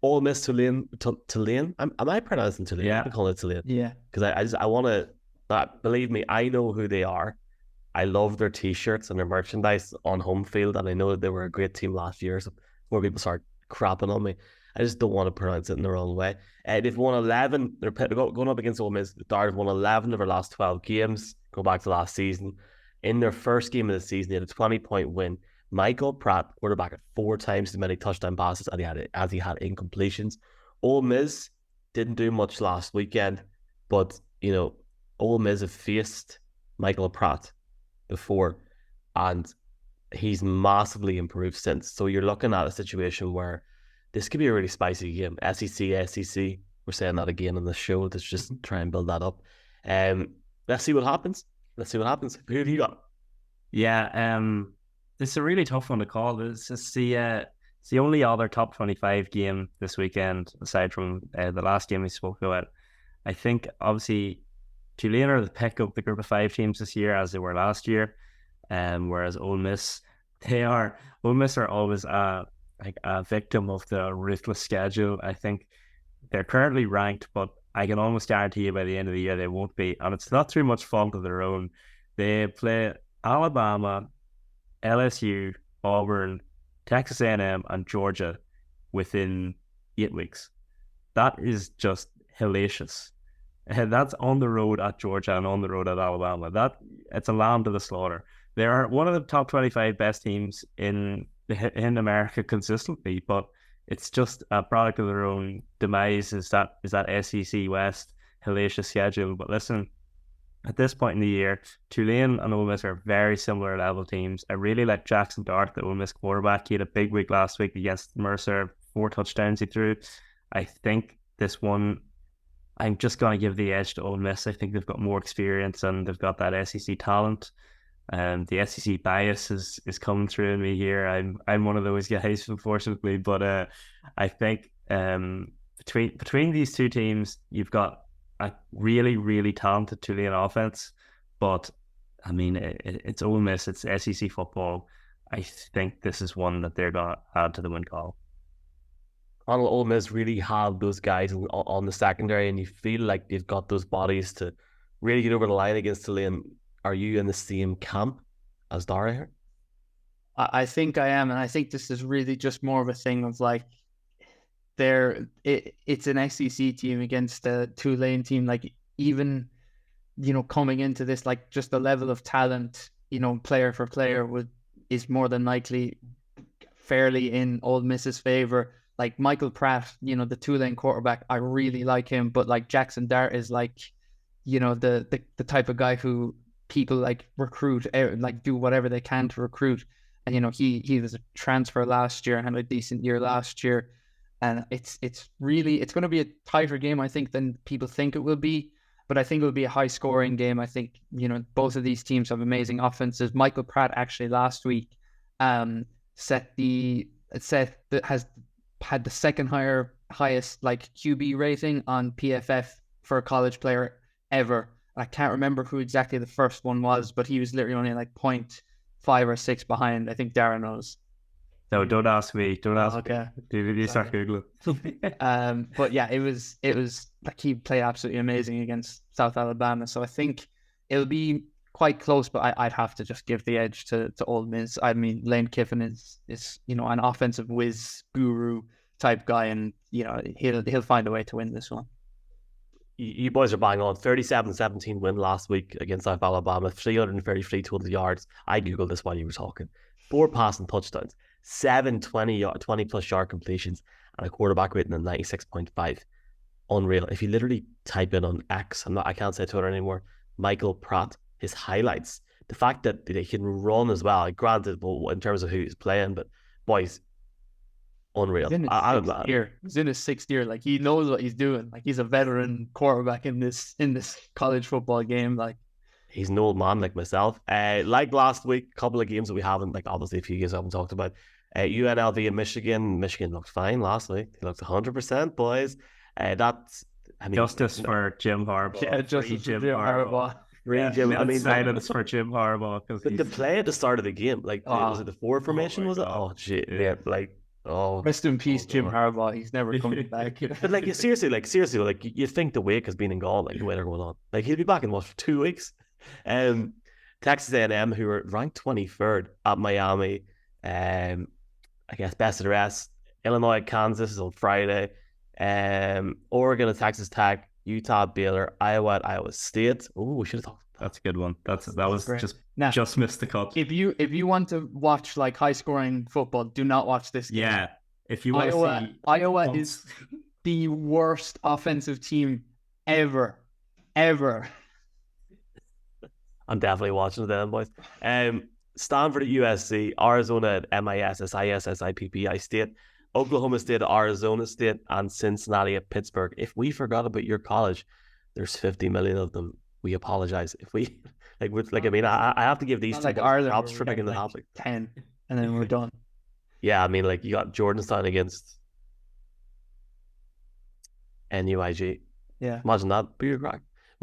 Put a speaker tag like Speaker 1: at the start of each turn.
Speaker 1: Ole Miss Tulane. Tulane. Am I pronouncing Tulane?
Speaker 2: Yeah.
Speaker 1: I call it Tulane
Speaker 3: Yeah.
Speaker 1: because I want to. Believe me, I know who they are. I love their T-shirts and their merchandise on home field, and I know that they were a great team last year. So more people start crapping on me. I just don't want to pronounce it in the wrong way. They've won 11. They're going up against Ole Miss. They've won 11 of their last 12 games. Go back to last season. In their first game of the season, they had a 20-point win. Michael Pratt, quarterback, at 4 times as many touchdown passes as he had incompletions. Ole Miss didn't do much last weekend, but Ole Miss have faced Michael Pratt before, and he's massively improved since. So you're looking at a situation where this could be a really spicy game. SEC. We're saying that again on the show. Let's just try and build that up. Let's see what happens. Who have you got?
Speaker 2: Yeah, it's a really tough one to call. It's the only other top 25 game this weekend, aside from the last game we spoke about. I think, obviously, Tulane are the pick of the group of 5 teams this year, as they were last year. Whereas Ole Miss are always a victim of the ruthless schedule. I think they're currently ranked, but I can almost guarantee you by the end of the year they won't be. And it's not through much fault of their own. They play Alabama, LSU, Auburn, Texas A&M, and Georgia within 8 weeks. That is just hellacious. And that's on the road at Georgia and on the road at Alabama. It's a lamb to the slaughter. They are one of the top 25 best teams in America consistently, but it's just a product of their own demise. Is that SEC West hellacious schedule? But listen, at this point in the year, Tulane and Ole Miss are very similar level teams. I really like Jackson Dart, the Ole Miss quarterback. He had a big week last week against Mercer, 4 touchdowns he threw. I think this one, I'm just going to give the edge to Ole Miss. I think they've got more experience and they've got that SEC talent. The SEC bias is coming through in me here. I'm one of those guys, unfortunately, but I think between these two teams, you've got a really, really talented Tulane offense, but I mean, it's Ole Miss, it's SEC football. I think this is one that they're going to add to the win column.
Speaker 1: Ole Miss really have those guys on the secondary, and you feel like they've got those bodies to really get over the line against Tulane. Are you in the same camp as Dara here?
Speaker 3: I think I am, and I think this is really just more of a thing of like, it's an SEC team against a Tulane team. Like, even coming into this, like, just the level of talent, player for player is more than likely fairly in Ole Miss's favor. Like Michael Pratt, the Tulane quarterback, I really like him, but like Jackson Dart is like, the type of guy who people like recruit, like do whatever they can to recruit. And he was a transfer last year and had a decent year last year. And it's going to be a tighter game, I think, than people think it will be. But I think it will be a high scoring game. I think, both of these teams have amazing offenses. Michael Pratt actually last week has had the second highest like QB rating on PFF for a college player ever. I can't remember who exactly the first one was, but he was literally only like 0.5 or 6 behind. I think Darren knows.
Speaker 2: No, don't ask me. Don't ask.
Speaker 3: Okay.
Speaker 2: Me. You start Googling.
Speaker 3: But yeah, it was like he played absolutely amazing against South Alabama. So I think it'll be quite close, but I'd have to just give the edge to Ole Miss. I mean, Lane Kiffin is an offensive whiz guru type guy, and he'll find a way to win this one.
Speaker 1: You boys are bang on. 37-17 win last week against South Alabama, 333 total yards. I googled this while you were talking. 4 passing touchdowns, 7 20-plus yard completions, and a quarterback rating of 96.5. Unreal. If you literally type in on X, I can't say Twitter anymore, Michael Pratt, his highlights, the fact that they can run as well, granted, in terms of who he's playing, but boys, unreal.
Speaker 3: He's in his 6th year. Like, he knows what he's doing. Like, he's a veteran quarterback in this college football game. Like,
Speaker 1: he's an old man like myself. Like last week, a couple of games that we haven't, like obviously a few games I haven't talked about. UNLV and Michigan. Michigan looked fine last week. They looked 100%, boys.
Speaker 2: Justice for Jim Harbaugh.
Speaker 3: Yeah, justice for Jim Harbaugh.
Speaker 2: Silence for Jim Harbaugh.
Speaker 1: But the play at the start of the game, like, was it the 4 formation? Was it? Oh, shit. Yeah, like, Oh,
Speaker 3: Rest in peace,
Speaker 1: oh,
Speaker 3: Jim
Speaker 1: God.
Speaker 3: Harbaugh. He's never coming back.
Speaker 1: But like seriously, like you think the wake has been and gone, like the way they're going on. Like he'll be back in what for 2 weeks. Texas A&M, who are ranked 23rd at Miami. I guess best of the rest. Illinois, Kansas is on Friday. Oregon at Texas Tech, Utah, Baylor, Iowa at Iowa State. Oh, we should have thought.
Speaker 2: That's a good one. That was
Speaker 3: great.
Speaker 2: just
Speaker 3: Now,
Speaker 2: missed the cut.
Speaker 3: if you want to watch like high scoring football, do not watch this game.
Speaker 2: Yeah, if you want to see
Speaker 3: Iowa is the worst offensive team ever.
Speaker 1: I'm definitely watching it then, boys. Stanford at USC, Arizona at MIS, SIS, SIPPI State, Oklahoma State at Arizona State, and Cincinnati at Pittsburgh. If we forgot about your college, there's 50 million of them. We apologize. If we I mean, I have to give these
Speaker 3: Not
Speaker 1: two
Speaker 3: like Ireland,
Speaker 1: props
Speaker 3: where
Speaker 1: for
Speaker 3: we
Speaker 1: making
Speaker 3: get,
Speaker 1: the
Speaker 3: like,
Speaker 1: topic.
Speaker 3: 10, and then we're done.
Speaker 1: Yeah, I mean, like you got Jordanstown against NUIG.
Speaker 3: Yeah.
Speaker 1: Imagine that. Be a crack.